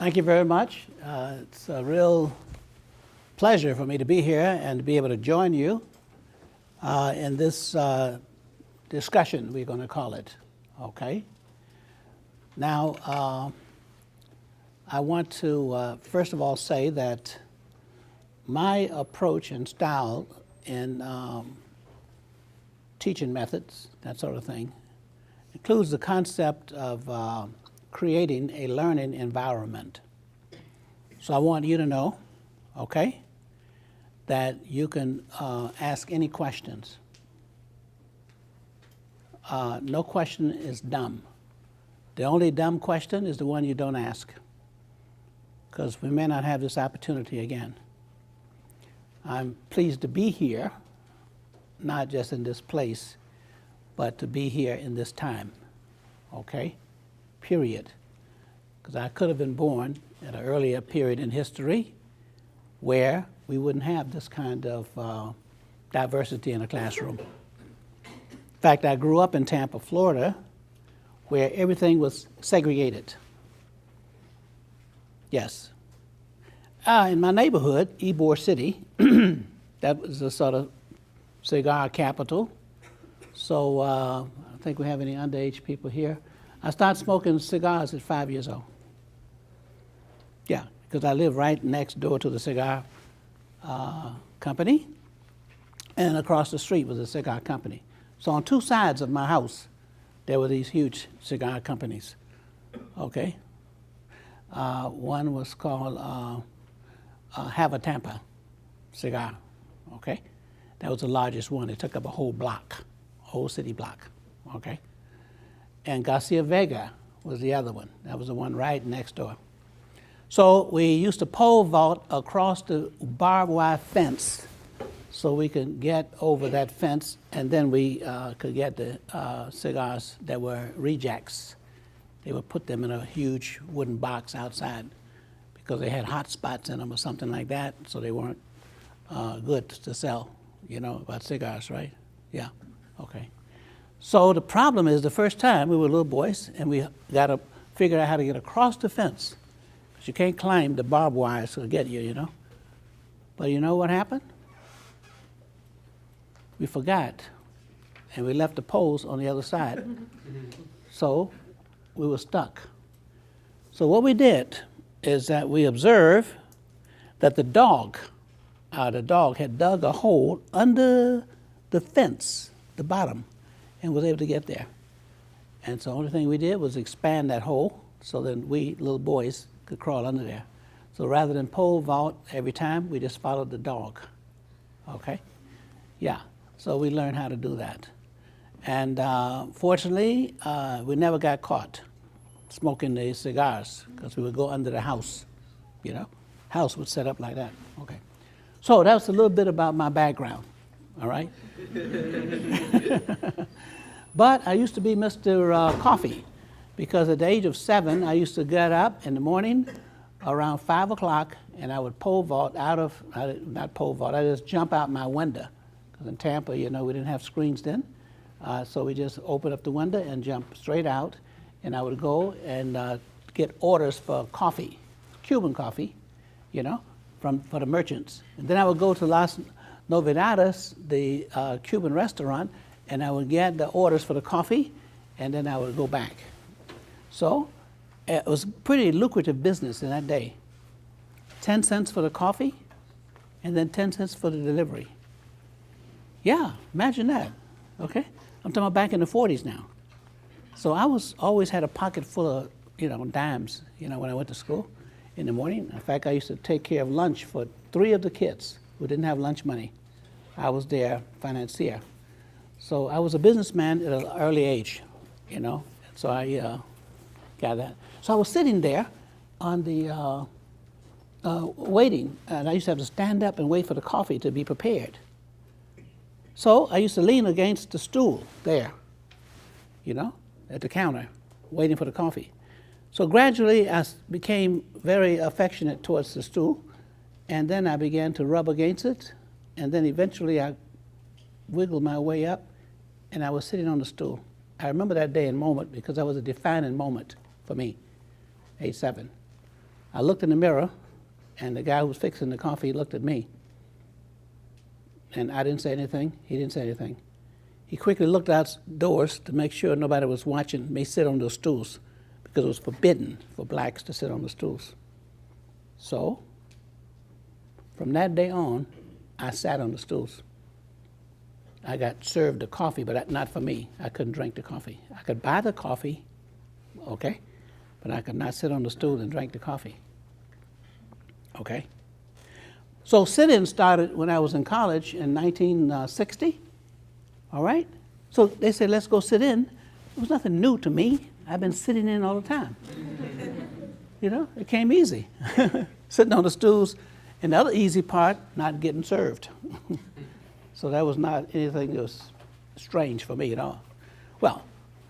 Thank you very much. It's a real pleasure for me to be here and to be able to join you in this discussion, we're going to call it, okay? Now, I want to first of all say that my approach and style in teaching methods, that sort of thing, includes the concept of creating a learning environment. So I want you to know, okay, that you can ask any questions. No question is dumb. The only dumb question is the one you don't ask, because we may not have this opportunity again. I'm pleased to be here, not just in this place, but to be here in this time, okay? Period. Because I could have been born at an earlier period in history where we wouldn't have this kind of diversity in a classroom. In fact, I grew up in Tampa, Florida, where everything was segregated. Yes. In my neighborhood, Ybor City, that was the sort of cigar capital. So I don't think we have any underage people here. I started smoking cigars at 5 years old. Yeah, because I live right next door to the cigar company, and across the street was a cigar company. So on two sides of my house, there were these huge cigar companies, okay? One was called Have a Tampa cigar, okay? That was the largest one. It took up a whole block, whole city block, okay? And Garcia Vega was the other one. That was the one right next door. So we used to pole vault across the barbed wire fence so we could get over that fence, and then we could get the cigars that were rejects. They would put them in a huge wooden box outside because they had hot spots in them or something like that, so they weren't good to sell. You know about cigars, right? Yeah, okay. So the problem is the first time we were little boys and we got to figure out how to get across the fence. Because you can't climb the barbed wires to get you, you know. But you know what happened? We forgot and we left the poles on the other side. So we were stuck. So what we did is that we observed that the dog had dug a hole under the fence, the bottom, and was able to get there. And so the only thing we did was expand that hole so that we little boys could crawl under there. So rather than pole vault every time, we just followed the dog, okay? Yeah, so we learned how to do that. And fortunately, we never got caught smoking the cigars because we would go under the house, you know? House was set up like that, okay. So that was a little bit about my background, all right? But I used to be Mr. Coffee, because at the age of 7, I used to get up in the morning around 5 o'clock, and I would pole vault not pole vault, I just jump out my window. Because in Tampa, you know, we didn't have screens then. So we just opened up the window and jump straight out, and I would go and get orders for coffee, Cuban coffee, you know, for the merchants. And then I would go to Las Novedades, the Cuban restaurant, and I would get the orders for the coffee, and then I would go back. So it was pretty lucrative business in that day. 10 cents for the coffee, and then 10 cents for the delivery. Yeah, imagine that, okay? I'm talking about back in the 40s now. So I always had a pocket full of, you know, dimes, you know, when I went to school in the morning. In fact, I used to take care of lunch for 3 of the kids who didn't have lunch money. I was their financier. So I was a businessman at an early age, you know, so I got that. So I was sitting there on the waiting, and I used to have to stand up and wait for the coffee to be prepared. So I used to lean against the stool there, you know, at the counter, waiting for the coffee. So gradually I became very affectionate towards the stool, and then I began to rub against it, and then eventually I wiggled my way up, and I was sitting on the stool. I remember that day and moment because that was a defining moment for me, age 7. I looked in the mirror, and the guy who was fixing the coffee looked at me. And I didn't say anything. He didn't say anything. He quickly looked outdoors to make sure nobody was watching me sit on those stools, because it was forbidden for blacks to sit on the stools. So, from that day on, I sat on the stools. I got served the coffee, but not for me. I couldn't drink the coffee. I could buy the coffee, okay, but I could not sit on the stool and drink the coffee, okay? So sit-in started when I was in college in 1960, all right? So they said, let's go sit in. It was nothing new to me. I've been sitting in all the time. You know, it came easy. Sitting on the stools, and the other easy part, not getting served. So that was not anything that was strange for me at all. Well,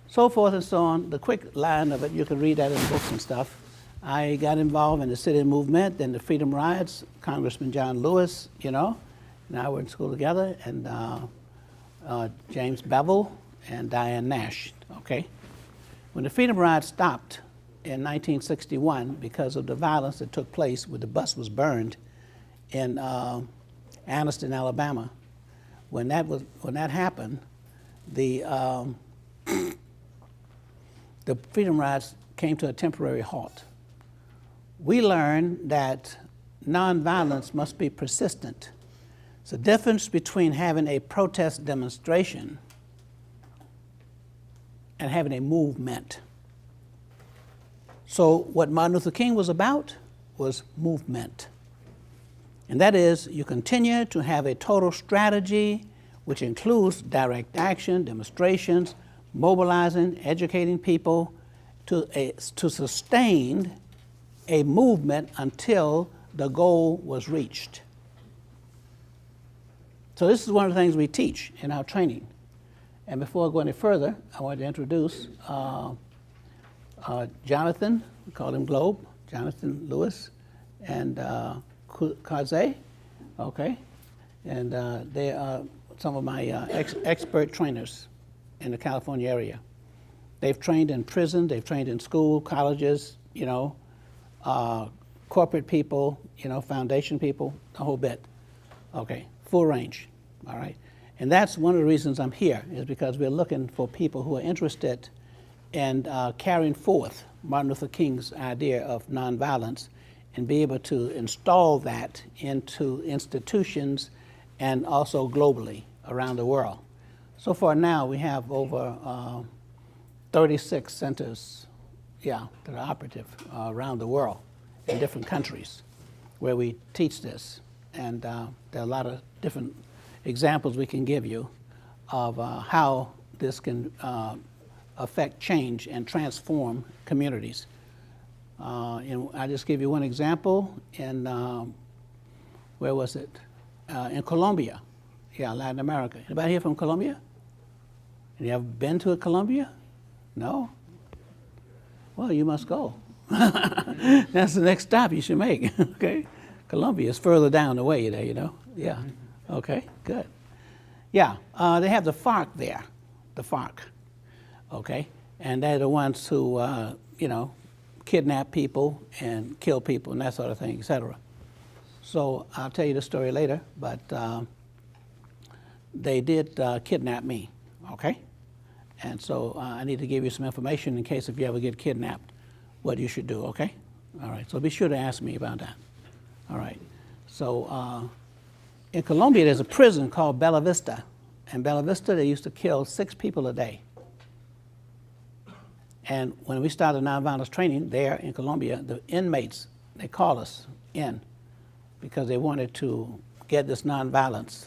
so forth and so on. The quick line of it, you can read that in books and stuff. I got involved in the sit-in movement, then the Freedom Riots, Congressman John Lewis, you know, and I were in school together, and James Bevel and Diane Nash, okay? When the Freedom Riots stopped in 1961 because of the violence that took place when the bus was burned in Anniston, Alabama, when that happened, the Freedom Riots came to a temporary halt. We learned that nonviolence must be persistent. It's the difference between having a protest demonstration and having a movement. So what Martin Luther King was about was movement. And that is, you continue to have a total strategy which includes direct action, demonstrations, mobilizing, educating people to sustain a movement until the goal was reached. So this is one of the things we teach in our training. And before I go any further, I want to introduce Jonathan, we call him Globe, Jonathan Lewis, and Kaze, okay? And they are some of my expert trainers in the California area. They've trained in prison, they've trained in school, colleges, you know, corporate people, you know, foundation people, the whole bit. Okay, full range, all right? And that's one of the reasons I'm here, is because we're looking for people who are interested in carrying forth Martin Luther King's idea of nonviolence and be able to install that into institutions and also globally around the world. So far now, we have over 36 centers, that are operative around the world in different countries where we teach this. And there are a lot of different examples we can give you of how this can affect change and transform communities. And I'll just give you one example in, where was it? In Colombia, Latin America. Anybody here from Colombia? Have you ever been to Colombia? No? Well, you must go. That's the next stop you should make, okay? Colombia is further down the way there, you know? Yeah, okay, good. Yeah, they have the FARC there, the FARC, okay? And they're the ones who, you know, kidnap people and kill people and that sort of thing, et cetera. So I'll tell you the story later, but they did kidnap me, okay? And so I need to give you some information in case if you ever get kidnapped, what you should do, okay? All right, so be sure to ask me about that. All right, so in Colombia, there's a prison called Bella Vista. And Bella Vista, they used to kill 6 people a day. And when we started nonviolence training there in Colombia, the inmates, they called us in because they wanted to get this nonviolence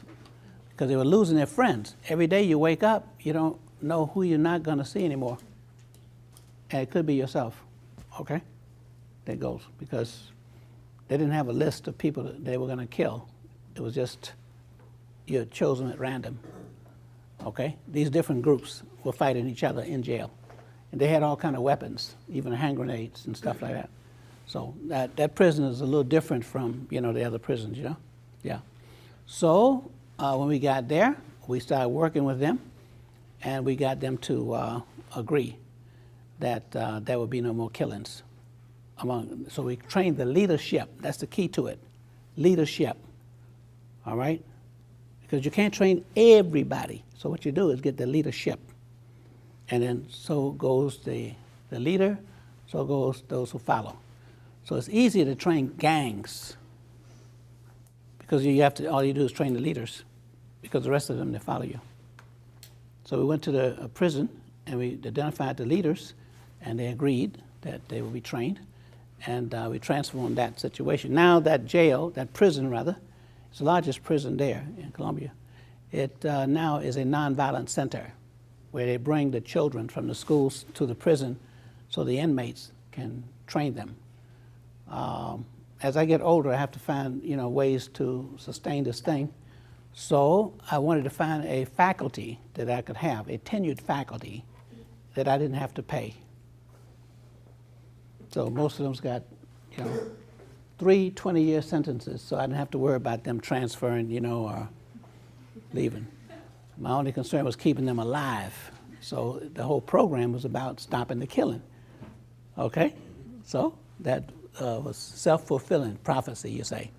because they were losing their friends. Every day you wake up, you don't know who you're not going to see anymore. And it could be yourself, okay? That goes, because they didn't have a list of people that they were going to kill. It was just you're chosen at random, okay? These different groups were fighting each other in jail. And they had all kind of weapons, even hand grenades and stuff like that. So that prison is a little different from, you know, the other prisons, you know? Yeah. So when we got there, we started working with them, and we got them to agree that there would be no more killings, So we train the leadership. That's the key to it, leadership, all right? Because you can't train everybody. So what you do is get the leadership. And then so goes the leader, so goes those who follow. So it's easier to train gangs because all you do is train the leaders because the rest of them, they follow you. So we went to the prison and we identified the leaders and they agreed that they would be trained and we transformed that situation. Now that prison rather, it's the largest prison there in Columbia. It now is a nonviolent center where they bring the children from the schools to the prison so the inmates can train them. As I get older, I have to find ways to sustain this thing. So I wanted to find a faculty that I could have, a tenured faculty that I didn't have to pay. So most of them's got 3 20-year sentences, so I didn't have to worry about them transferring, or leaving. My only concern was keeping them alive. So the whole program was about stopping the killing. Okay? So that was self-fulfilling prophecy, you say.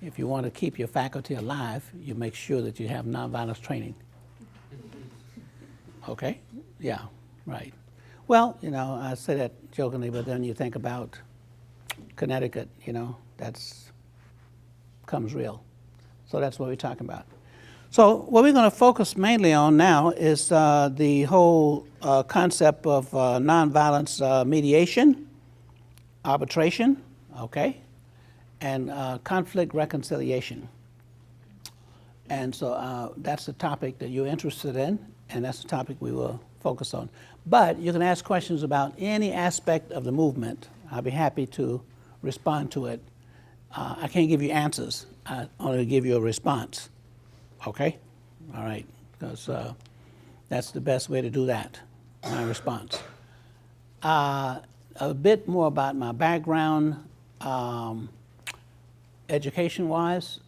If you want to keep your faculty alive, you make sure that you have nonviolence training. Okay? Yeah, right. Well, I say that jokingly, but then you think about Connecticut, that's comes real. So that's what we're talking about. So what we're going to focus mainly on now is the whole concept of nonviolence mediation, arbitration, okay, and conflict reconciliation. And so that's the topic that you're interested in, and that's the topic we will focus on. But you can ask questions about any aspect of the movement. I'll be happy to respond to it. I can't give you answers. I only give you a response. Okay? All right. Because that's the best way to do that, my response. A bit more about my background, education-wise.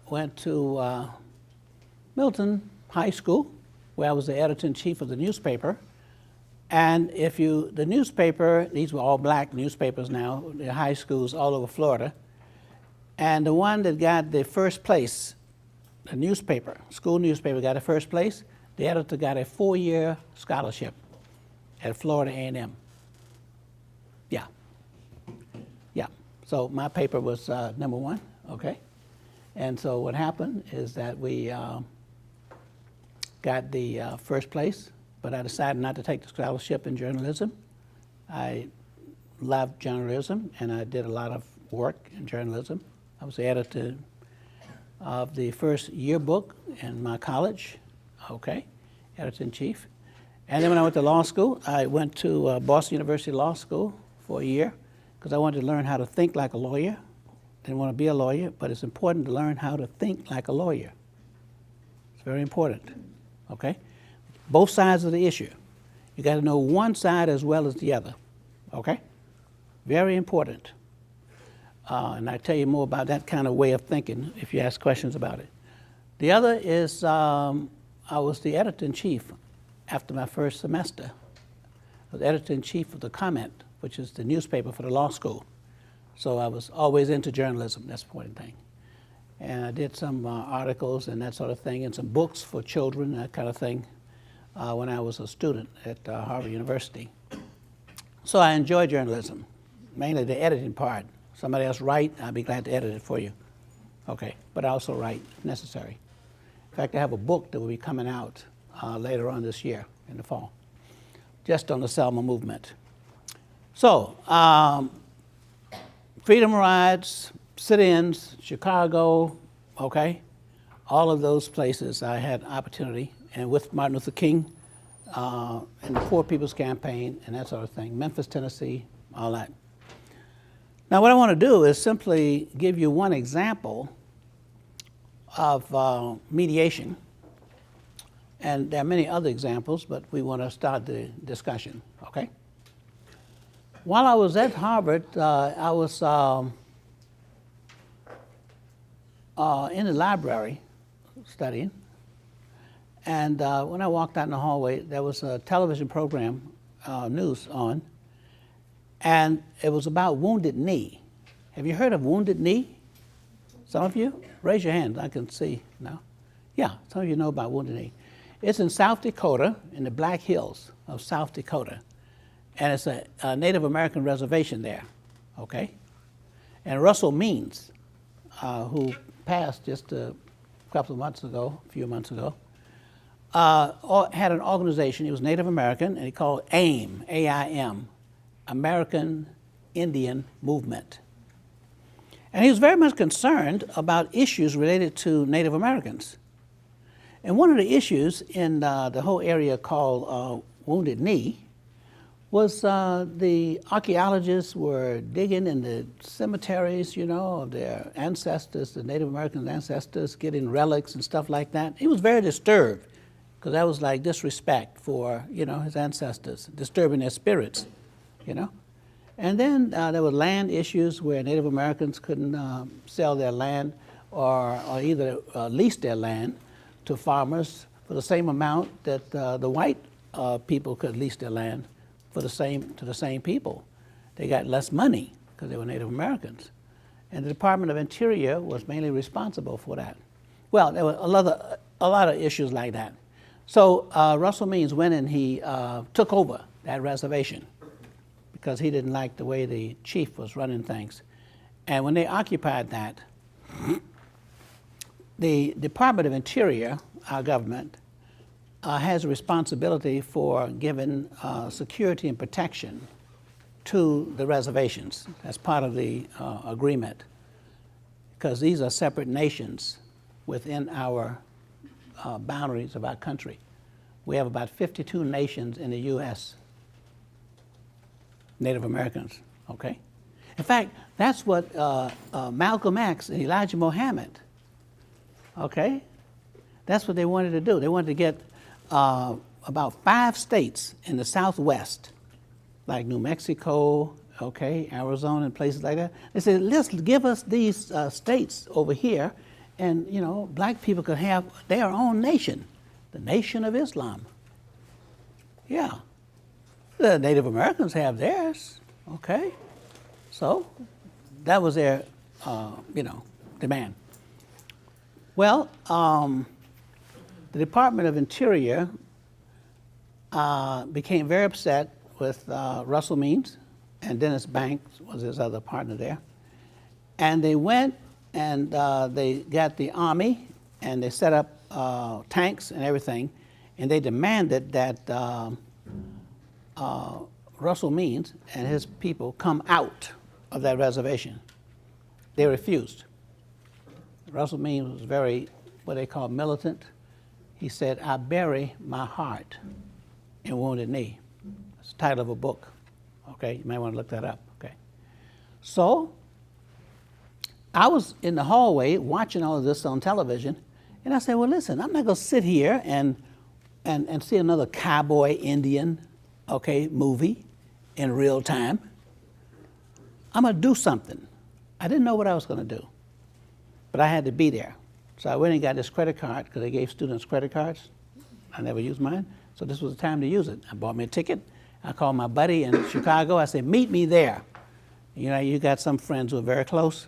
Went to Milton High School, where I was the editor-in-chief of the newspaper. And the newspaper, these were all black newspapers now, the high schools all over Florida. And the one that got the first place, the newspaper, school newspaper got the first place, the editor got a 4-year scholarship at Florida A&M. Yeah. Yeah. So my paper was number 1, okay? And so what happened is that we got the first place, but I decided not to take the scholarship in journalism. I loved journalism, and I did a lot of work in journalism. I was the editor of the first yearbook in my college, okay, editor-in-chief. And then when I went to law school, I went to Boston University Law School for a year because I wanted to learn how to think like a lawyer. Didn't want to be a lawyer, but it's important to learn how to think like a lawyer. It's very important, okay? Both sides of the issue. You got to know one side as well as the other, okay? Very important. And I'll tell you more about that kind of way of thinking if you ask questions about it. The other is I was the editor-in-chief after my first semester. I was editor-in-chief of the Comment, which is the newspaper for the law school. So I was always into journalism, that's the important thing. And I did some articles and that sort of thing, and some books for children, that kind of thing, when I was a student at Harvard University. So I enjoy journalism, mainly the editing part. Somebody else write, I'd be glad to edit it for you. Okay, but I also write if necessary. In fact, I have a book that will be coming out later on this year, in the fall, just on the Selma movement. So, freedom rides, sit-ins, Chicago, okay, all of those places I had opportunity, and with Martin Luther King and the Poor People's Campaign and that sort of thing, Memphis, Tennessee, all that. Now what I want to do is simply give you one example of mediation, and there are many other examples, but we want to start the discussion, okay? While I was at Harvard, I was in the library studying, and when I walked out in the hallway, there was a television program, news on, And it was about Wounded Knee. Have you heard of Wounded Knee? Some of you? Raise your hand, I can see now. Yeah, some of you know about Wounded Knee. It's in South Dakota, in the Black Hills of South Dakota. And it's a Native American reservation there, okay? And Russell Means, who passed just a few months ago, had an organization. He was Native American, and he called AIM, A-I-M, American Indian Movement. And he was very much concerned about issues related to Native Americans. And one of the issues in the whole area called Wounded Knee was the archaeologists were digging in the cemeteries, you know, of their ancestors, the Native American ancestors, getting relics and stuff like that. He was very disturbed because that was like disrespect for, you know, his ancestors, disturbing their spirits, you know. And then there were land issues where Native Americans couldn't sell their land or either lease their land to farmers for the same amount that the white people could lease their land to the same people. They got less money because they were Native Americans. And the Department of Interior was mainly responsible for that. Well, there were a lot of issues like that. So Russell Means went and he took over that reservation because he didn't like the way the chief was running things. And when they occupied that, the Department of Interior, our government, has a responsibility for giving security and protection to the reservations. That's part of the agreement, because these are separate nations within our boundaries of our country. We have about 52 nations in the U.S., Native Americans, okay? In fact, that's what Malcolm X and Elijah Muhammad, okay? That's what they wanted to do. They wanted to get about 5 states in the Southwest, like New Mexico, okay, Arizona and places like that. They said, let's give us these states over here, and you know, black people could have their own nation, the Nation of Islam. Yeah, the Native Americans have theirs, okay? So that was their, you know, demand. Well, the Department of Interior became very upset with Russell Means, and Dennis Banks was his other partner there. And they went and they got the Army, and they set up tanks and everything, and they demanded that Russell Means and his people come out of that reservation. They refused. Russell Means was very, what they call militant. He said, I bury my heart in Wounded Knee. That's the title of a book. Okay, you might want to look that up, okay? So, I was in the hallway watching all of this on television, and I said, well, listen, I'm not going to sit here and see another cowboy Indian, okay, movie in real time. I'm going to do something. I didn't know what I was going to do, but I had to be there. So I went and got this credit card because they gave students credit cards. I never used mine, so this was the time to use it. I bought me a ticket. I called my buddy in Chicago. I said, meet me there. You know, you got some friends who are very close.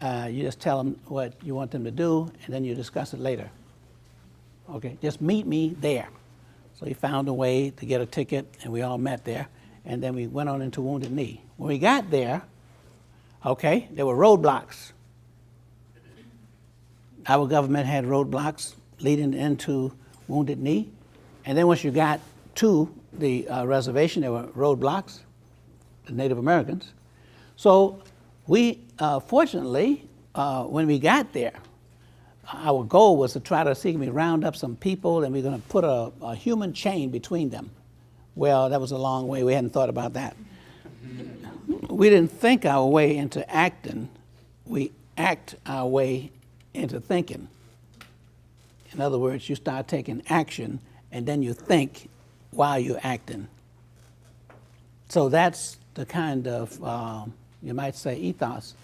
You just tell them what you want them to do, and then you discuss it later. Okay, just meet me there. So he found a way to get a ticket, and we all met there, and then we went on into Wounded Knee. When we got there, okay, there were roadblocks. Our government had roadblocks leading into Wounded Knee, and then once you got to the reservation, there were roadblocks, the Native Americans. So we, fortunately, when we got there, our goal was to try to see if we round up some people, and we're going to put a human chain between them. Well, that was a long way. We hadn't thought about that. We didn't think our way into acting. We act our way into thinking. In other words, you start taking action, and then you think while you're acting. So that's the kind of, you might say, ethos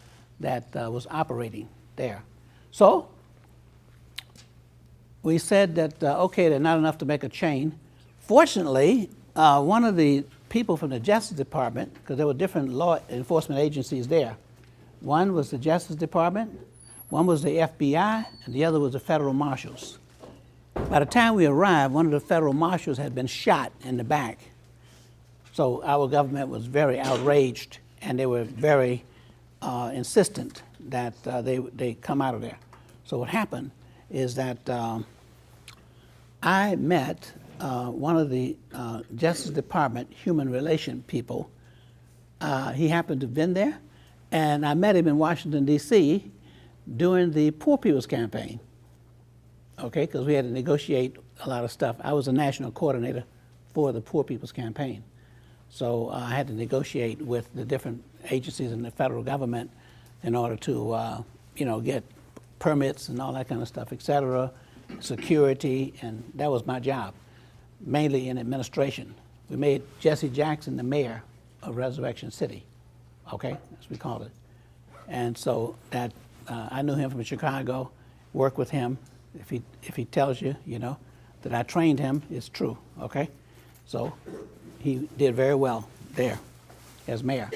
that was operating there. So we said that, okay, they're not enough to make a chain. Fortunately, one of the people from the Justice Department, because there were different law enforcement agencies there. One was the Justice Department, one was the FBI, and the other was the federal marshals. By the time we arrived, one of the federal marshals had been shot in the back. So our government was very outraged, and they were very insistent that they come out of there. So what happened is that I met one of the Justice Department human relation people. He happened to have been there, and I met him in Washington, D.C. during the Poor People's Campaign, okay, because we had to negotiate a lot of stuff. I was a national coordinator for the Poor People's Campaign. So I had to negotiate with the different agencies in the federal government in order to, get permits and all that kind of stuff, et cetera, security, and that was my job, mainly in administration. We made Jesse Jackson the mayor of Resurrection City, okay, as we called it. And so that I knew him from Chicago, worked with him. If he tells you, that I trained him, it's true, okay? So he did very well there as mayor.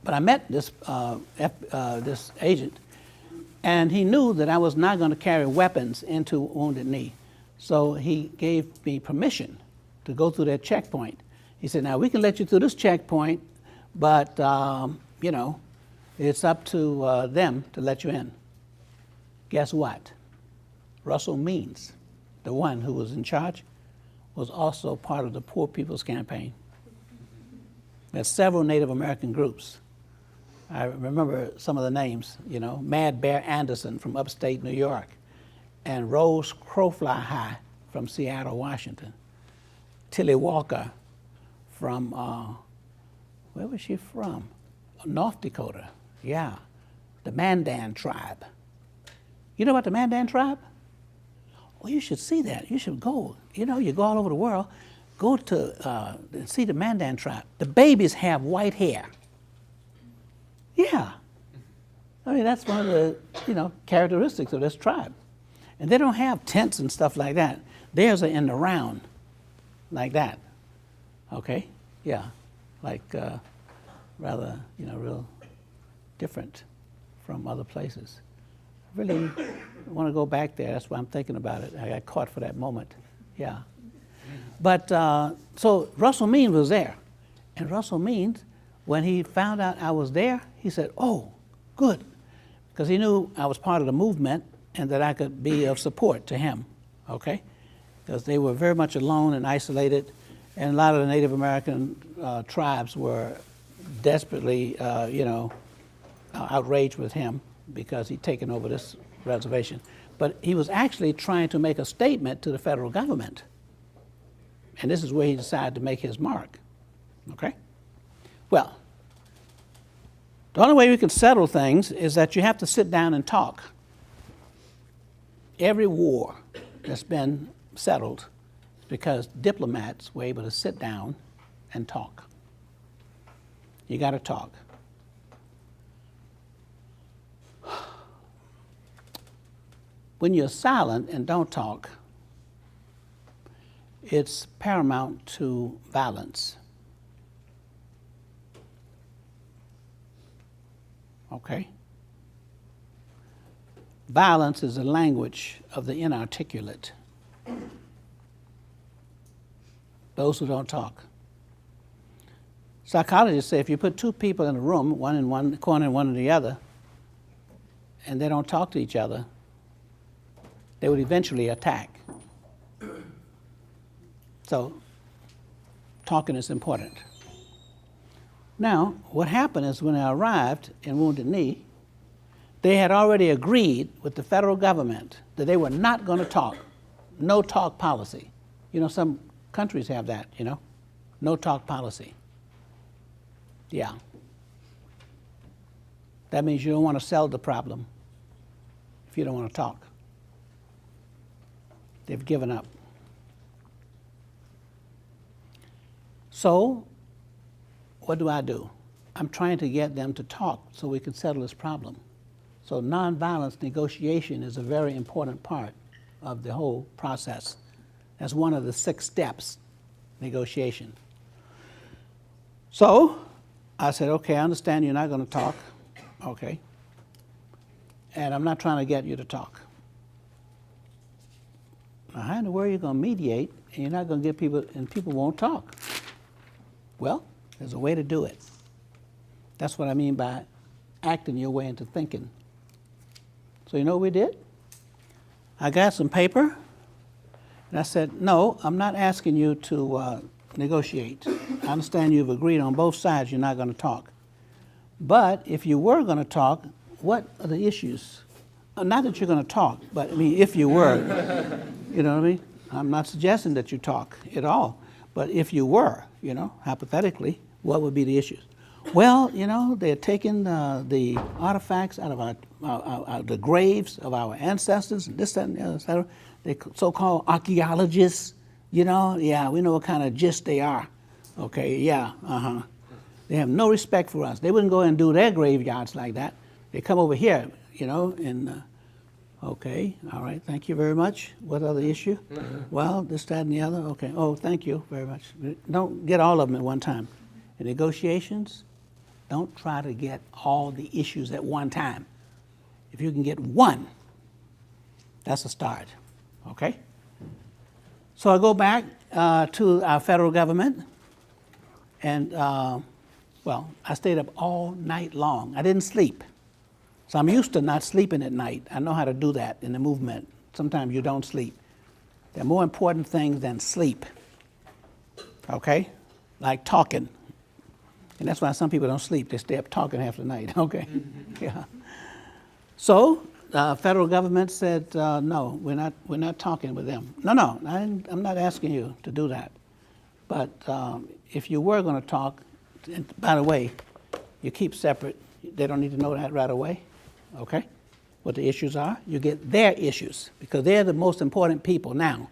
But I met this this agent, and he knew that I was not going to carry weapons into Wounded Knee. So he gave me permission to go through that checkpoint. He said, now we can let you through this checkpoint, but it's up to them to let you in. Guess what? Russell Means, the one who was in charge, was also part of the Poor People's Campaign. There's several Native American groups. I remember some of the names, Mad Bear Anderson from upstate New York, and Rose Crowfly High from Seattle, Washington. Tilly Walker from, where was she from? North Dakota, yeah. The Mandan tribe. You know about the Mandan tribe? Well, you should see that. You should go. You go all over the world. Go to see the Mandan tribe. The babies have white hair. Yeah. I mean, that's one of the, characteristics of this tribe. And they don't have tents and stuff like that. Theirs are in the round, like that. Okay? Yeah. Like rather, real different from other places. I really want to go back there. That's why I'm thinking about it. I got caught for that moment. Yeah. But so Russell Means was there. And Russell Means, when he found out I was there, he said, oh, good. Because he knew I was part of the movement and that I could be of support to him, okay? Because they were very much alone and isolated, and a lot of the Native American tribes were desperately, outraged with him because he'd taken over this reservation. But he was actually trying to make a statement to the federal government. And this is where he decided to make his mark, okay? Well, the only way we can settle things is that you have to sit down and talk. Every war that's been settled is because diplomats were able to sit down and talk. You got to talk. When you're silent and don't talk, it's paramount to violence. Okay? Violence is the language of the inarticulate. Those who don't talk. Psychologists say if you put two people in a room, one in one corner and one in the other, and they don't talk to each other, they would eventually attack. So, talking is important. Now, what happened is when I arrived in Wounded Knee, they had already agreed with the federal government that they were not going to talk. No talk policy. Some countries have that, no talk policy. Yeah. That means you don't want to sell the problem if you don't want to talk. They've given up. So, what do? I'm trying to get them to talk so we can settle this problem. So nonviolence negotiation is a very important part of the whole process. That's one of the 6 steps, negotiation. So I said, okay, I understand you're not going to talk. Okay. And I'm not trying to get you to talk. Now, how in the world are you going to mediate and you're not going to get people, and people won't talk? Well, there's a way to do it. That's what I mean by acting your way into thinking. So you know what we did? I got some paper, and I said, no, I'm not asking you to negotiate. I understand you've agreed on both sides you're not going to talk. But if you were going to talk, what are the issues? Not that you're going to talk, but I mean, if you were, you know what I mean? I'm not suggesting that you talk at all, but if you were, you know, hypothetically, what would be the issues? Well, you know, they're taking the artifacts out of the graves of our ancestors, and this, that, and the other, et cetera. They so-called archaeologists, you know, yeah, we know what kind of gist they are. Okay, yeah, They have no respect for us. They wouldn't go and do their graveyards like that. They come over here, you know, and, okay, all right, thank you very much. What other issue? Well, this, that, and the other, okay. Oh, thank you very much. Don't get all of them at one time. In negotiations, don't try to get all the issues at one time. If you can get one, that's a start, okay? So I go back to our federal government, and, well, I stayed up all night long. I didn't sleep. So I'm used to not sleeping at night. I know how to do that in the movement. Sometimes you don't sleep. There are more important things than sleep, okay? Like talking. And that's why some people don't sleep. They stay up talking half the night, okay? Yeah. So the federal government said, no, we're not talking with them. No, I'm not asking you to do that. But if you were going to talk, and by the way, you keep separate. They don't need to know that right away, okay? What the issues are. You get their issues, because they're the most important people now.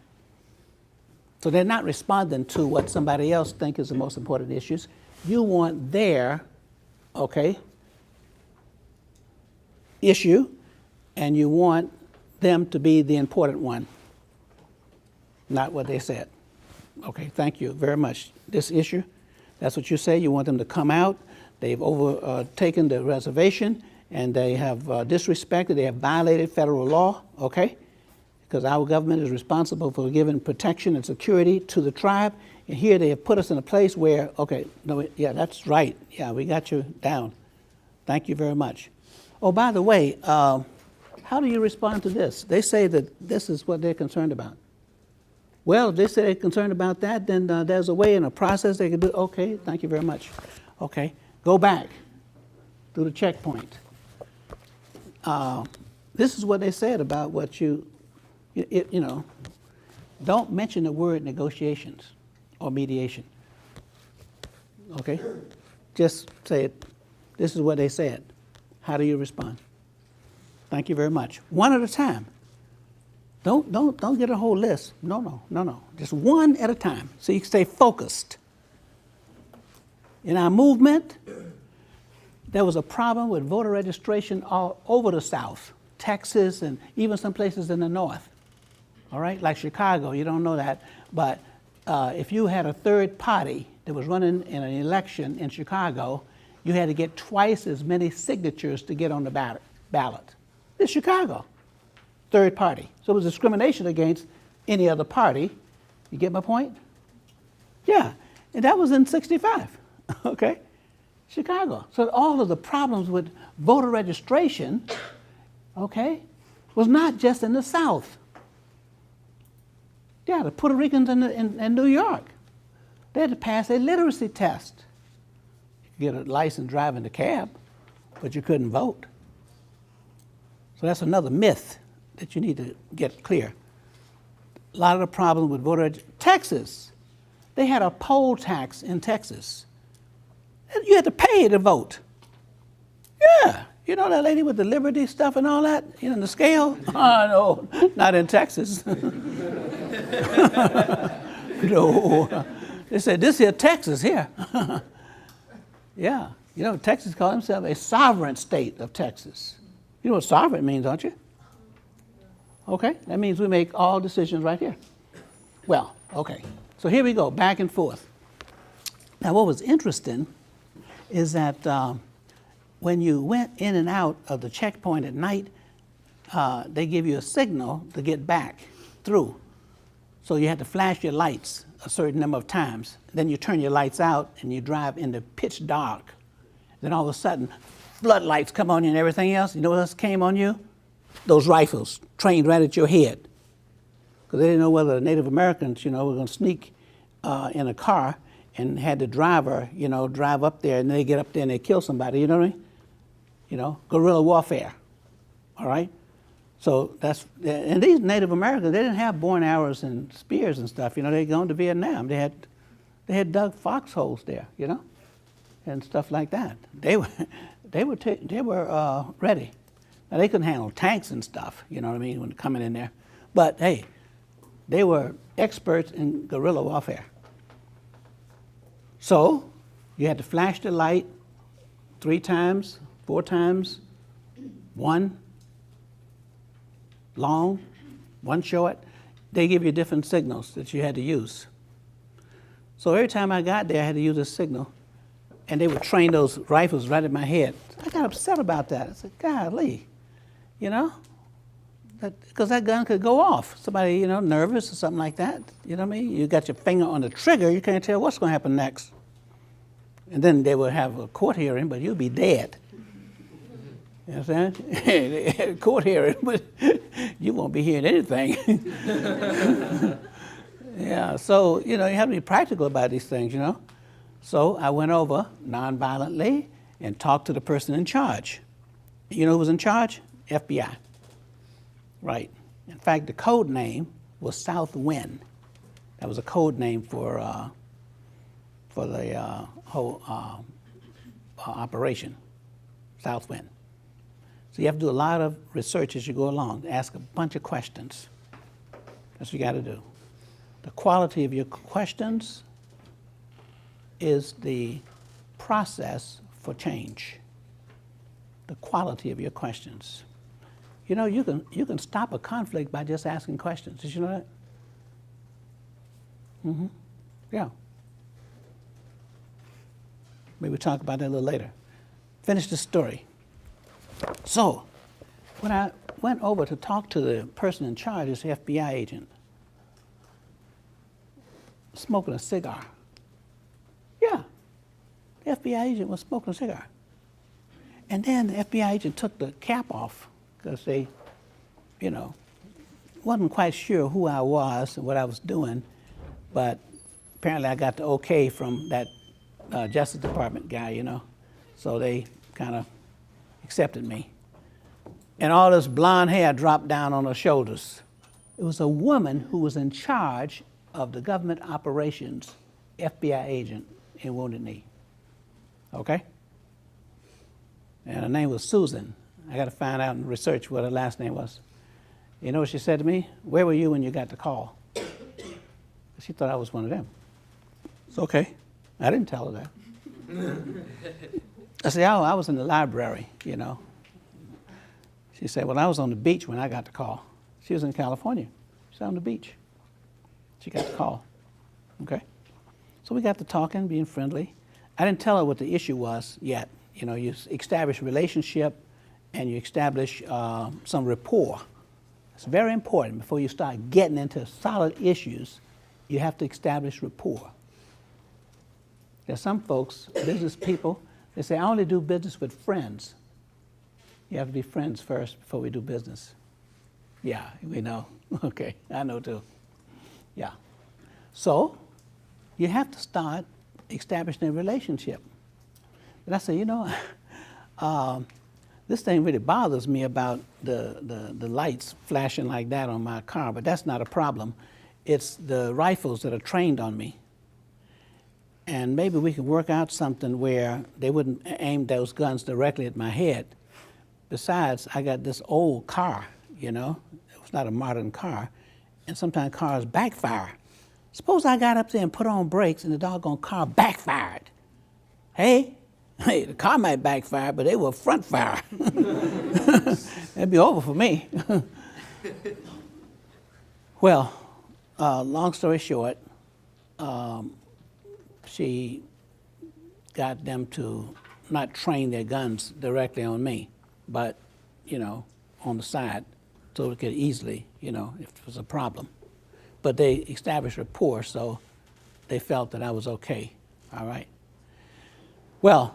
So they're not responding to what somebody else thinks is the most important issues. You want their, okay, issue, and you want them to be the important one, not what they said. Okay, thank you very much. This issue, that's what you say. You want them to come out. They've overtaken the reservation, and they have disrespected, they have violated federal law, okay? Because our government is responsible for giving protection and security to the tribe. And here they have put us in a place where, okay, no, yeah, that's right. Yeah, we got you down. Thank you very much. Oh, by the way, how do you respond to this? They say that this is what they're concerned about. Well, if they say they're concerned about that, then there's a way and a process they can do. Okay, thank you very much. Okay, go back to the checkpoint. This is what they said about what you know, don't mention the word negotiations or mediation. Okay? Just say it. This is what they said. How do you respond? Thank you very much. One at a time. Don't get a whole list. No. Just one at a time, so you can stay focused. In our movement, there was a problem with voter registration all over the South, Texas, and even some places in the North. All right, like Chicago, you don't know that, but if you had a third party that was running in an election in Chicago, you had to get twice as many signatures to get on the ballot. It's Chicago, third party. So it was discrimination against any other party. You get my point? Yeah, and that was in '65, okay? Chicago. So all of the problems with voter registration, okay, was not just in the South. Yeah, the Puerto Ricans in New York, they had to pass a literacy test. You could get a license driving the cab, but you couldn't vote. So that's another myth that you need to get clear. A lot of the problem with voter registration. Texas, they had a poll tax in Texas. You had to pay to vote. Yeah, you know that lady with the Liberty stuff and all that, you know, the scale? Oh, no, not in Texas. No. They said, this here Texas here. Yeah, you know, Texas called himself a sovereign state of Texas. You know what sovereign means, don't you? Okay, that means we make all decisions right here. Well, okay, so here we go, back and forth. Now, what was interesting is that when you went in and out of the checkpoint at night, they give you a signal to get back through. So you had to flash your lights a certain number of times. Then you turn your lights out and you drive in the pitch dark. Then all of a sudden, floodlights come on you and everything else. You know what else came on you? Those rifles trained right at your head. Because they didn't know whether the Native Americans, were going to sneak in a car and had the driver, drive up there, and they get up there and they kill somebody, you know what I mean? Guerrilla warfare, all right? So and these Native Americans, they didn't have bow arrows and spears and stuff, they gone to Vietnam. They had dug foxholes there, and stuff like that. They were ready. Now they couldn't handle tanks and stuff, you know what I mean, when coming in there. But hey, they were experts in guerrilla warfare. So you had to flash the light 3 times, 4 times, 1 long, 1 short. They give you different signals that you had to use. So every time I got there, I had to use a signal, and they would train those rifles right at my head. I got upset about that. I said, golly, because that gun could go off. Somebody, nervous or something like that. You know what I mean? You got your finger on the trigger, you can't tell what's going to happen next. And then they would have a court hearing, but you'll be dead. You know what I'm saying? They had a court hearing, but you won't be hearing anything. Yeah, so, you have to be practical about these things, So I went over nonviolently and talked to the person in charge. You know who was in charge? FBI. Right. In fact, the code name was South Wind. That was a code name for the whole operation, South Wind. So you have to do a lot of research as you go along, ask a bunch of questions. That's what you got to do. The quality of your questions is the process for change. The quality of your questions. You can stop a conflict by just asking questions. Did you know that? Mm-hmm. Yeah. Maybe we'll talk about that a little later. Finish the story. So, when I went over to talk to the person in charge, this FBI agent, smoking a cigar. Yeah, the FBI agent was smoking a cigar. And then the FBI agent took the cap off because they, wasn't quite sure who I was and what I was doing, but apparently I got the okay from that Justice Department guy, so they kind of accepted me. And all this blonde hair dropped down on her shoulders. It was a woman who was in charge of the government operations, FBI agent in Wounded Knee. Okay? And her name was Susan. I got to find out and research what her last name was. You know what she said to me? Where were you when you got the call? She thought I was one of them. It's okay. I didn't tell her that. I said, oh, I was in the library, She said, well, I was on the beach when I got the call. She was in California. She was on the beach. She got the call. Okay? So we got to talking, being friendly. I didn't tell her what the issue was yet. You establish a relationship and you establish some rapport. It's very important. Before you start getting into solid issues, you have to establish rapport. There's some folks, business people, they say, I only do business with friends. You have to be friends first before we do business. Yeah, we know. Okay, I know too. Yeah. So you have to start establishing a relationship. And I say, this thing really bothers me about the lights flashing like that on my car, but that's not a problem. It's the rifles that are trained on me. And maybe we could work out something where they wouldn't aim those guns directly at my head. Besides, I got this old car, it was not a modern car, and sometimes cars backfire. Suppose I got up there and put on brakes and the doggone car backfired. Hey, the car might backfire, but they will front fire. That'd be over for me. Well, long story short, she got them to not train their guns directly on me, but, on the side, so it could easily, if it was a problem. But they established rapport, so they felt that I was okay, all right? Well,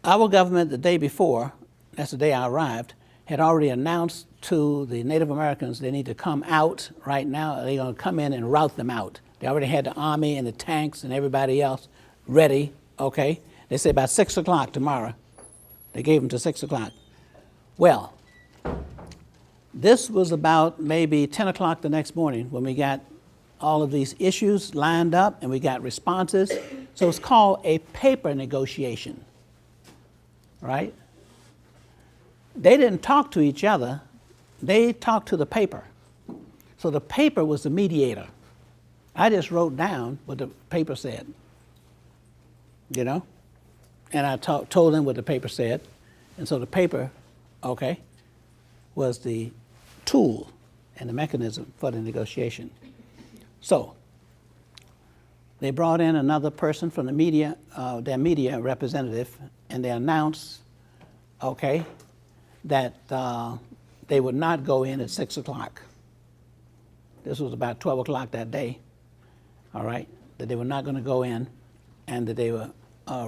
our government the day before, that's the day I arrived, had already announced to the Native Americans they need to come out right now. They're going to come in and rout them out. They already had the army and the tanks and everybody else ready, okay? They said about 6 o'clock tomorrow. They gave them to 6 o'clock. Well, this was about maybe 10 o'clock the next morning when we got all of these issues lined up and we got responses. So it's called a paper negotiation, right? They didn't talk to each other. They talked to the paper. So the paper was the mediator. I just wrote down what the paper said, and I told them what the paper said. And so the paper, okay, was the tool and the mechanism for the negotiation. So they brought in another person from the media, their media representative, and they announced, okay, that they would not go in at 6 o'clock. This was about 12 o'clock that day, all right, that they were not going to go in and that they were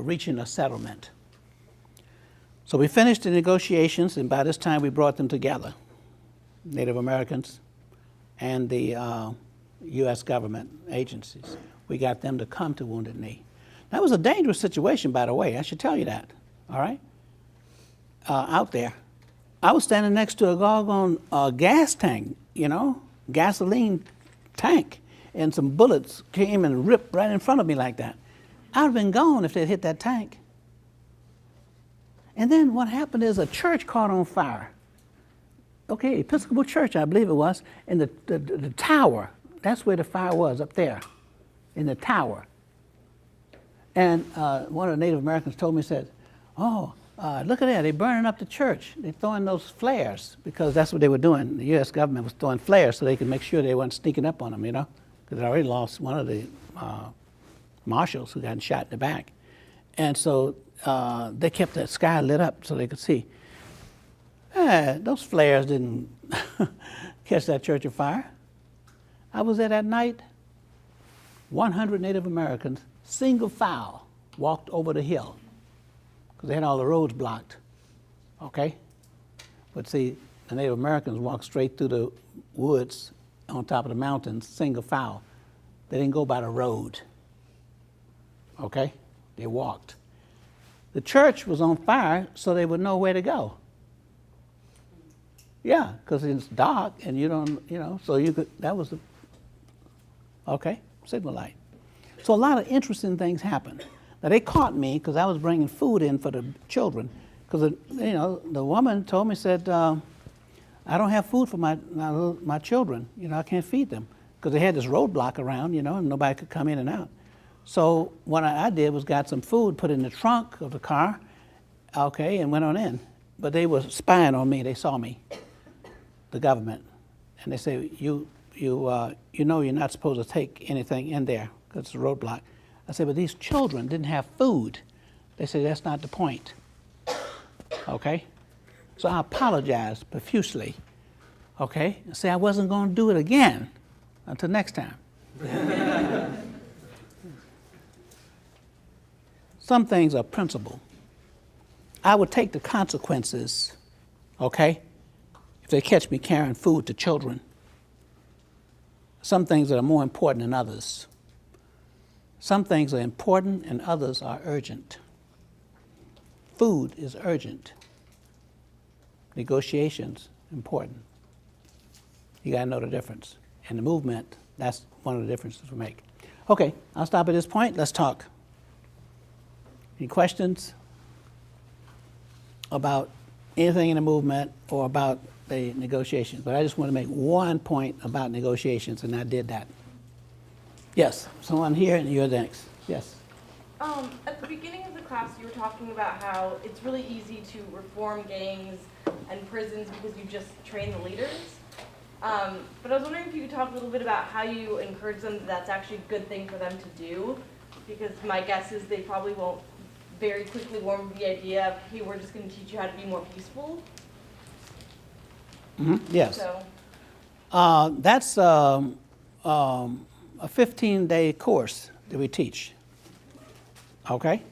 reaching a settlement. So we finished the negotiations, and by this time we brought them together, Native Americans and the U.S. government agencies. We got them to come to Wounded Knee. That was a dangerous situation, by the way. I should tell you that, all right? Out there. I was standing next to a doggone gas tank, gasoline tank, and some bullets came and ripped right in front of me like that. I'd have been gone if they'd hit that tank. And then what happened is a church caught on fire. Okay, Episcopal Church, I believe it was, and the tower, that's where the fire was, up there, in the tower. And one of the Native Americans told me, said, oh, look at that, they're burning up the church. They're throwing those flares, because that's what they were doing. The U.S. government was throwing flares so they could make sure they weren't sneaking up on them, because they already lost one of the marshals who got shot in the back. And so they kept the sky lit up so they could see. Those flares didn't catch that church afire. I was there that night. 100 Native Americans, single file, walked over the hill because they had all the roads blocked, okay? But see, the Native Americans walked straight through the woods on top of the mountains, single file. They didn't go by the road, okay? They walked. The church was on fire, so they would know where to go. Yeah, because it's dark and you don't, so you could, that was the, okay, signal light. So a lot of interesting things happened. Now they caught me because I was bringing food in for the children. Because, the woman told me, said, I don't have food for my children. I can't feed them. Because they had this roadblock around, and nobody could come in and out. So what I did was got some food, put in the trunk of the car, okay, and went on in. But they were spying on me. They saw me, the government. And they say, you know you're not supposed to take anything in there because it's a roadblock. I said, but these children didn't have food. They said, that's not the point. Okay? So I apologized profusely, okay? And say I wasn't going to do it again until next time. Some things are principle. I would take the consequences, okay, if they catch me carrying food to children. Some things are more important than others. Some things are important and others are urgent. Food is urgent. Negotiations, important. You gotta know the difference. And the movement, that's one of the differences we make. Okay, I'll stop at this point. Let's talk. Any questions about anything in the movement or about the negotiations? But I just want to make one point about negotiations, and I did that. Yes, someone here, and you're next. Yes. At the beginning of the class, you were talking about how it's really easy to reform gangs and prisons because you just train the leaders. But I was wondering if you could talk a little bit about how you encourage them that that's actually a good thing for them to do. Because my guess is they probably won't very quickly warm to the idea of, hey, we're just going to teach you how to be more peaceful. Yes. So, That's a 15-day course that we teach. Okay?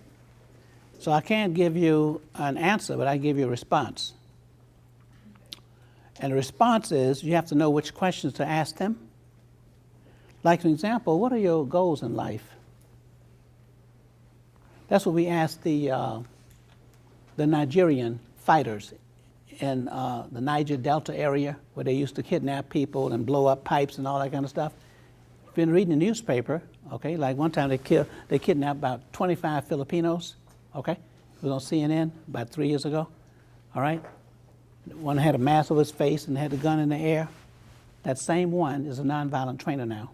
So I can't give you an answer, but I give you a response. And the response is you have to know which questions to ask them. Like, for example, what are your goals in life? That's what we asked the Nigerian fighters in the Niger Delta area, where they used to kidnap people and blow up pipes and all that kind of stuff. If you've been reading the newspaper, okay, like one time they kidnapped about 25 Filipinos, okay? It was on CNN about 3 years ago, all right? One had a mask over his face and had a gun in the air. That same one is a nonviolent trainer now,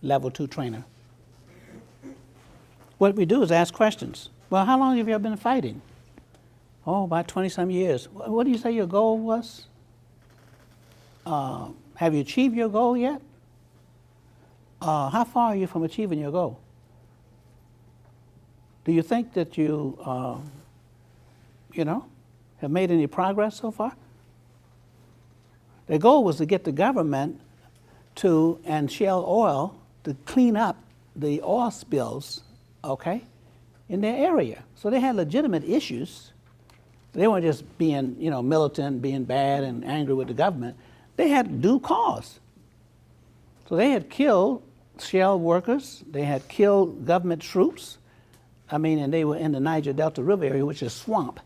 level 2 trainer. What we do is ask questions. Well, how long have you been fighting? Oh, about 20-some years. What do you say your goal was? Have you achieved your goal yet? How far are you from achieving your goal? Do you think that you, have made any progress so far? The goal was to get the government and Shell Oil to clean up the oil spills, okay, in their area. So they had legitimate issues. They weren't just being, militant, being bad and angry with the government. They had due cause. So they had killed Shell workers. They had killed government troops. And they were in the Niger Delta River area, which is swamp.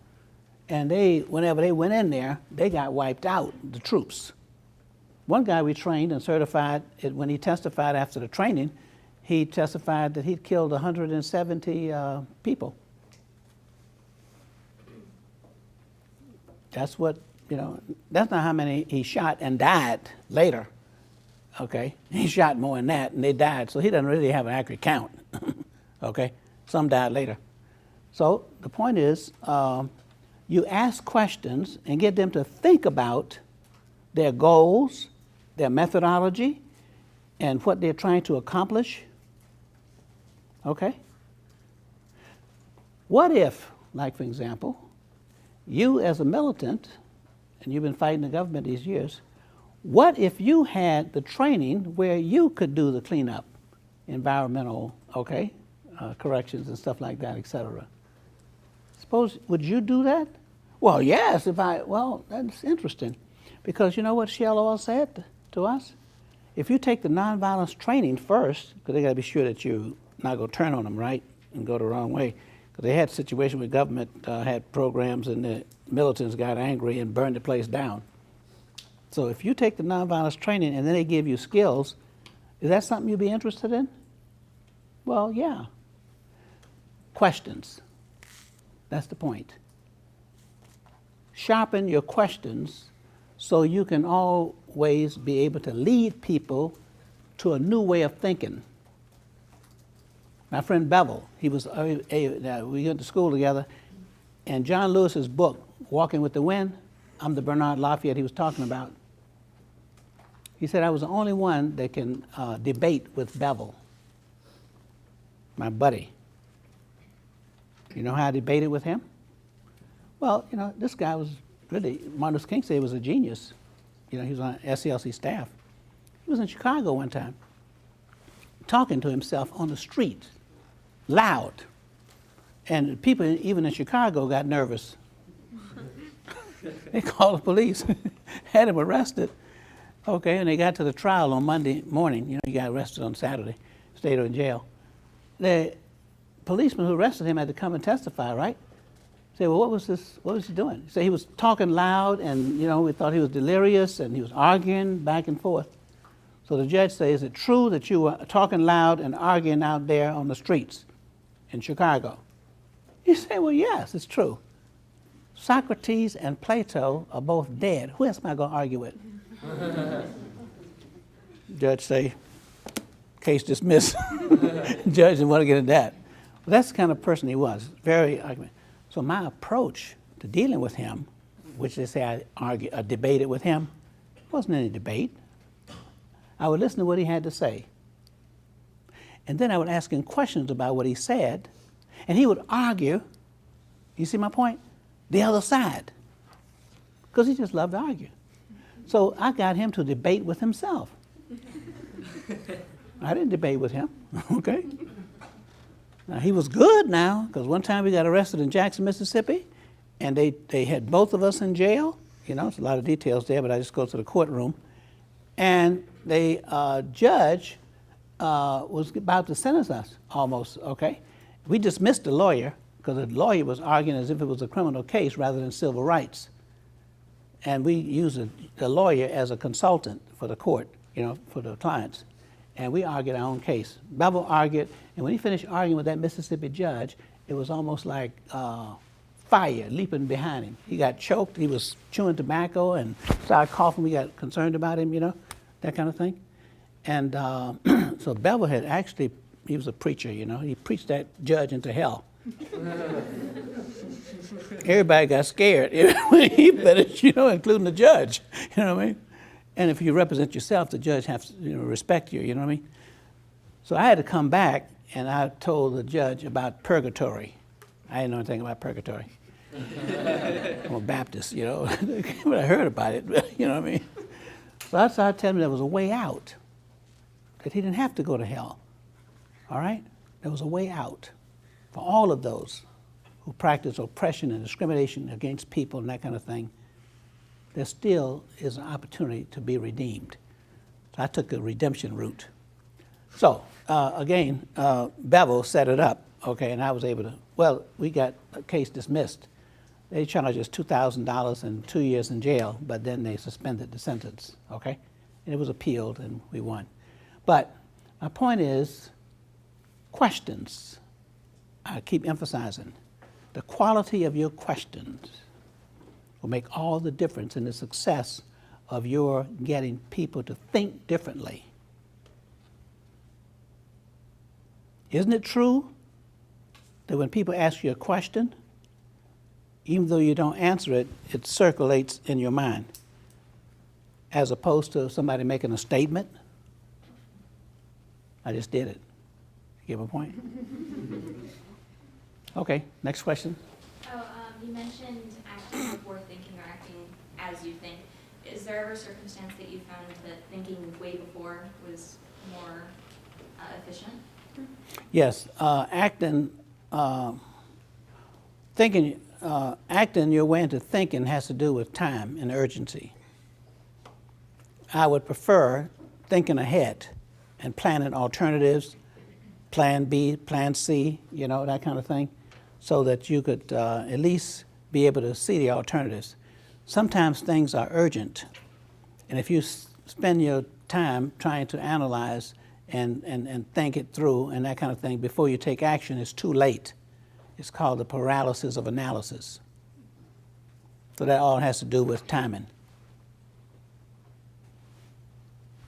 And whenever they went in there, they got wiped out, the troops. One guy we trained and certified, when he testified after the training, he testified that he'd killed 170 people. That's what, that's not how many he shot and died later, okay? He shot more than that, and they died, so he doesn't really have an accurate count, okay? Some died later. So the point is, you ask questions and get them to think about their goals, their methodology, and what they're trying to accomplish, okay? What if, like for example, you as a militant, and you've been fighting the government these years, what if you had the training where you could do the cleanup, environmental, corrections and stuff like that, et cetera? Suppose, would you do that? Well, yes, that's interesting. Because you know what Shell Oil said to us? If you take the nonviolence training first, because they got to be sure that you're not going to turn on them, right, and go the wrong way. Because they had a situation where government had programs and the militants got angry and burned the place down. So if you take the nonviolence training and then they give you skills, is that something you'd be interested in? Well, yeah. Questions. That's the point. Sharpen your questions so you can always be able to lead people to a new way of thinking. My friend Bevel, we went to school together, and John Lewis's book, Walking with the Wind, I'm the Bernard LaFayette he was talking about. He said I was the only one that can debate with Bevel, my buddy. You know how I debated with him? Well, this guy was really, Martin Luther King said he was a genius. He was on SCLC staff. He was in Chicago one time, talking to himself on the street, loud. And people even in Chicago got nervous. They called the police, had him arrested. Okay, and they got to the trial on Monday morning. He got arrested on Saturday, stayed in jail. The policeman who arrested him had to come and testify, right? Say, well, what was he doing? He said he was talking loud, and we thought he was delirious, and he was arguing back and forth. So the judge said, is it true that you were talking loud and arguing out there on the streets in Chicago? He said, well, yes, it's true. Socrates and Plato are both dead. Who else am I going to argue with? Judge say, case dismissed. Judge didn't want to get into that. Well, that's the kind of person he was, very argument. So my approach to dealing with him, which they say I debated with him, wasn't any debate. I would listen to what he had to say. And then I would ask him questions about what he said, and he would argue, you see my point? The other side, because he just loved to argue. So I got him to debate with himself. I didn't debate with him, okay? Now, he was good now, because one time we got arrested in Jackson, Mississippi, and they had both of us in jail. You know, it's a lot of details there, but I just go to the courtroom. And the judge was about to sentence us, almost, okay? We dismissed the lawyer, because the lawyer was arguing as if it was a criminal case rather than civil rights. And we used the lawyer as a consultant for the court, you know, for the clients. And we argued our own case. Bevel argued, and when he finished arguing with that Mississippi judge, it was almost like fire leaping behind him. He got choked, he was chewing tobacco and started coughing. We got concerned about him, you know, that kind of thing. And so Bevel had actually, he was a preacher, you know, he preached that judge into hell. Everybody got scared, he better, you know, including the judge, you know what I mean? And if you represent yourself, the judge has to, you know, respect you, you know what I mean? So I had to come back, and I told the judge about purgatory. I didn't know anything about purgatory. I'm a Baptist, you know, but I heard about it, you know what I mean? So I started telling him there was a way out, that he didn't have to go to hell, all right? There was a way out for all of those who practice oppression and discrimination against people and that kind of thing. There still is an opportunity to be redeemed. So I took the redemption route. So again, Bevel set it up, okay, and I was able to, well, we got a case dismissed. They charged us $2,000 and 2 years in jail, but then they suspended the sentence, okay? And it was appealed and we won. But my point is, questions. I keep emphasizing, the quality of your questions will make all the difference in the success of your getting people to think differently. Isn't it true that when people ask you a question, even though you don't answer it, it circulates in your mind, as opposed to somebody making a statement? I just did it. You get my point? Okay, next question. You mentioned acting before thinking or acting as you think. Is there ever a circumstance that you found that thinking way before was more efficient? Yes, acting your way into thinking has to do with time and urgency. I would prefer thinking ahead and planning alternatives, plan B, plan C, you know, that kind of thing, so that you could at least be able to see the alternatives. Sometimes things are urgent, and if you spend your time trying to analyze and think it through and that kind of thing before you take action, it's too late. It's called the paralysis of analysis. So that all has to do with timing.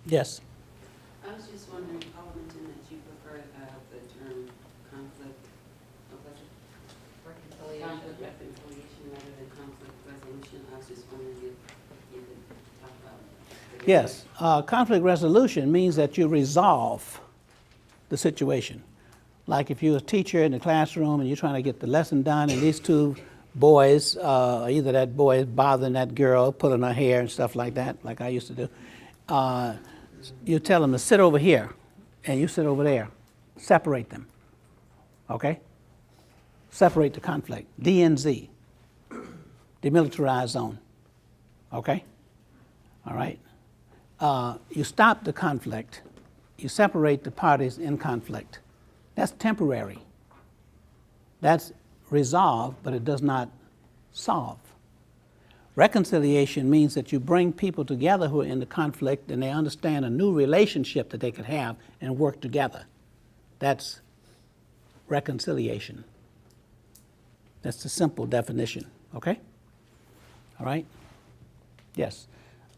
Yes? I was just wondering, Paul mentioned that you prefer the term conflict reconciliation rather than conflict resolution. I was just wondering if you could talk about it. Yes. Conflict resolution means that you resolve the situation. Like if you're a teacher in the classroom and you're trying to get the lesson done, and these two boys, either that boy is bothering that girl, pulling her hair and stuff like that, like I used to do, you tell them to sit over here, and you sit over there. Separate them, okay? Separate the conflict, DNZ, demilitarized zone, okay? All right? You stop the conflict, you separate the parties in conflict. That's temporary. That's resolved, but it does not solve. Reconciliation means that you bring people together who are in the conflict and they understand a new relationship that they could have and work together. That's reconciliation. That's the simple definition, okay? All right? Yes.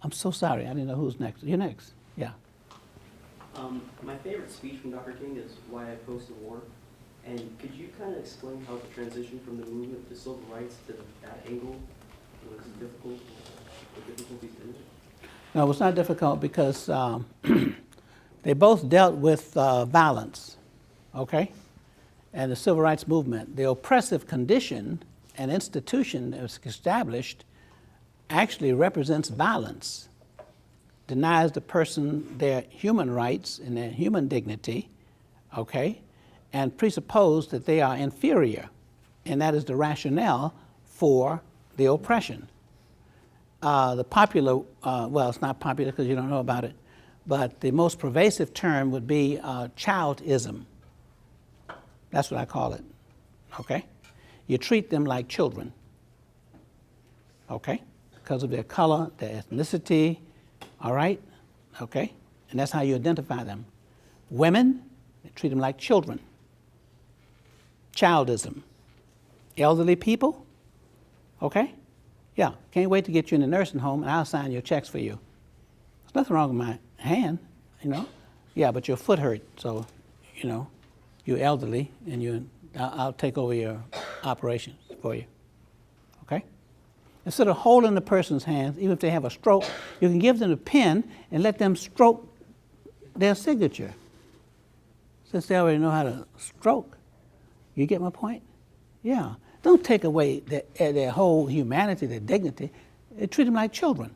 I'm so sorry, I didn't know who's next. You're next, yeah. My favorite speech from Dr. King is Why I Opposed the War. And could you kind of explain how the transition from the movement to civil rights to that angle was difficult, the difficulties in it? No, it was not difficult because they both dealt with violence. okay, and the civil rights movement, the oppressive condition and institution that was established actually represents violence, denies the person their human rights and their human dignity, okay, and presuppose that they are inferior, and that is the rationale for the oppression. The popular, well, it's not popular because you don't know about it, but the most pervasive term would be childism. That's what I call it, okay? You treat them like children, okay? Because of their color, their ethnicity, all right? Okay? And that's how you identify them. Women, they treat them like children. Childism. Elderly people, okay? Yeah, can't wait to get you in the nursing home and I'll sign your checks for you. There's nothing wrong with my hand, you know? Yeah, but your foot hurt, so, you know, you're elderly and I'll take over your operations for you, okay? Instead of holding the person's hands, even if they have a stroke, you can give them a pen and let them stroke their signature. Since they already know how to stroke. You get my point? Yeah. Don't take away their whole humanity, their dignity. Treat them like children.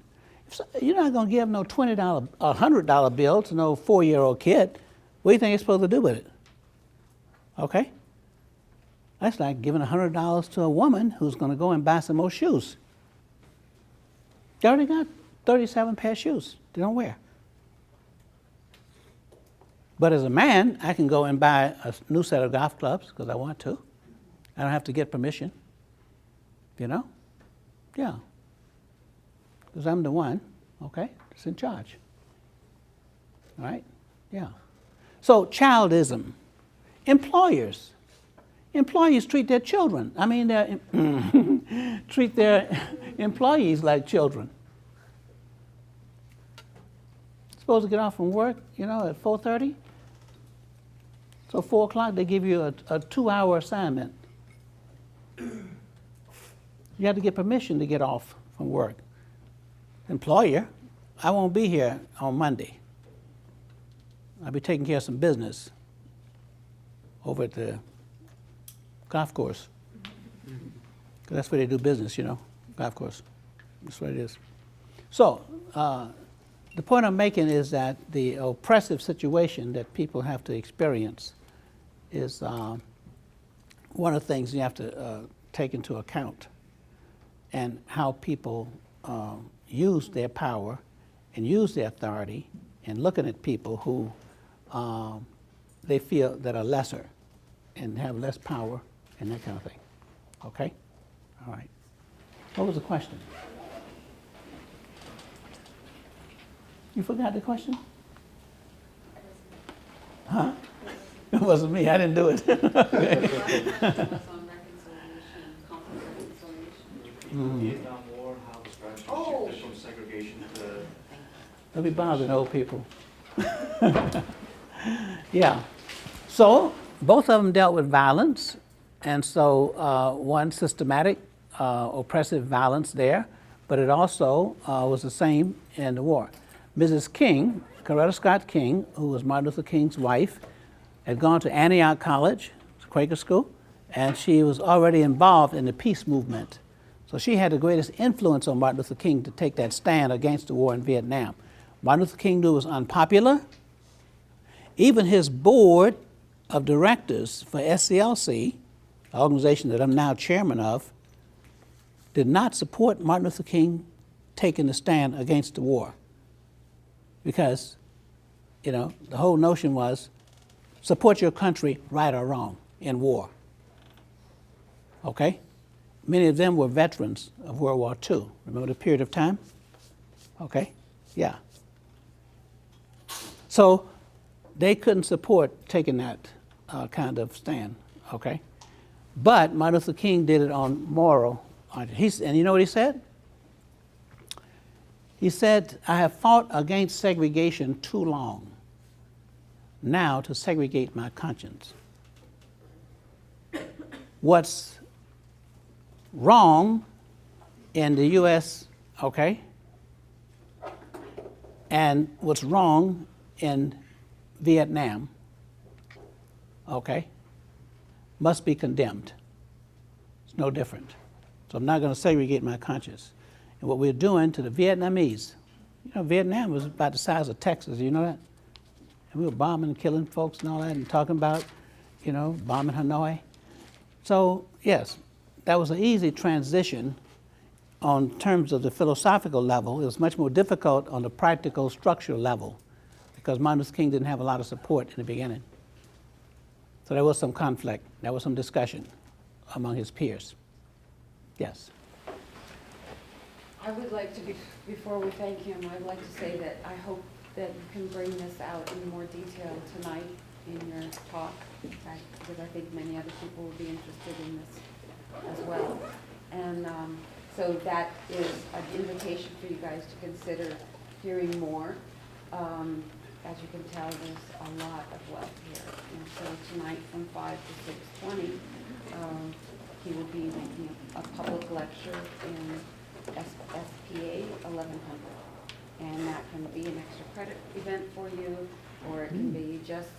You're not going to give no $20, $100 bill to no 4-year-old kid. What do you think you're supposed to do with it? Okay? That's like giving $100 to a woman who's going to go and buy some more shoes. They already got 37 pair of shoes they don't wear. But as a man, I can go and buy a new set of golf clubs because I want to. I don't have to get permission, you know? Yeah. Because I'm the one, okay, that's in charge. All right? Yeah. So, childism. Employers treat their children. I mean, they treat their employees like children. Supposed to get off from work, you know, at 4:30. So 4 o'clock, they give you a 2-hour assignment. You have to get permission to get off from work. Employer, I won't be here on Monday. I'll be taking care of some business over at the golf course. 'Cause that's where they do business, you know, golf course. That's what it is. So, the point I'm making is that the oppressive situation that people have to experience is one of the things you have to take into account, and how people use their power and use their authority and looking at people who they feel that are lesser and have less power and that kind of thing. Okay? All right. What was the question? You forgot the question? Huh? It wasn't me. I didn't do it. On reconciliation, conflict reconciliation. Vietnam War, how the strategy shifted from segregation to... Don't be bothering old people. Yeah. So both of them dealt with violence, and so one systematic oppressive violence there, but it also was the same in the war. Mrs. King, Coretta Scott King, who was Martin Luther King's wife, had gone to Antioch College, Quaker school, and she was already involved in the peace movement. So she had the greatest influence on Martin Luther King to take that stand against the war in Vietnam. Martin Luther King knew it was unpopular. Even his board of directors for SCLC, the organization that I'm now chairman of, did not support Martin Luther King taking the stand against the war. Because, you know, the whole notion was support your country, right or wrong, in war. Okay? Many of them were veterans of World War II. Remember the period of time? Okay? Yeah. So they couldn't support taking that kind of stand, okay? But Martin Luther King did it on moral. And you know what he said? He said, I have fought against segregation too long, now to segregate my conscience. What's wrong in the U.S., okay, and what's wrong in Vietnam, okay, must be condemned. It's no different. So I'm not going to segregate my conscience. And what we're doing to the Vietnamese, you know, Vietnam was about the size of Texas, you know that? And we were bombing and killing folks and all that and talking about, you know, bombing Hanoi. So, yes, that was an easy transition on terms of the philosophical level. It was much more difficult on the practical structural level because Martin Luther King didn't have a lot of support in the beginning. So there was some conflict, there was some discussion among his peers. Yes. I would like to, before we thank him, I'd like to say that I hope that you can bring this out in more detail tonight in your talk, because I think many other people will be interested in this as well. And so that is an invitation for you guys to consider hearing more. As you can tell, there's a lot of wealth here. And so tonight from 5 to 6:20, he will be making a public lecture in SPA 1100. And that can be an extra credit event for you, or it can be just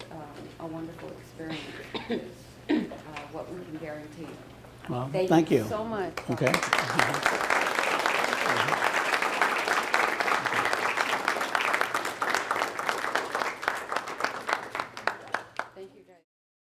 a wonderful experience. It's what we can guarantee. Well, Thank you so much. Okay.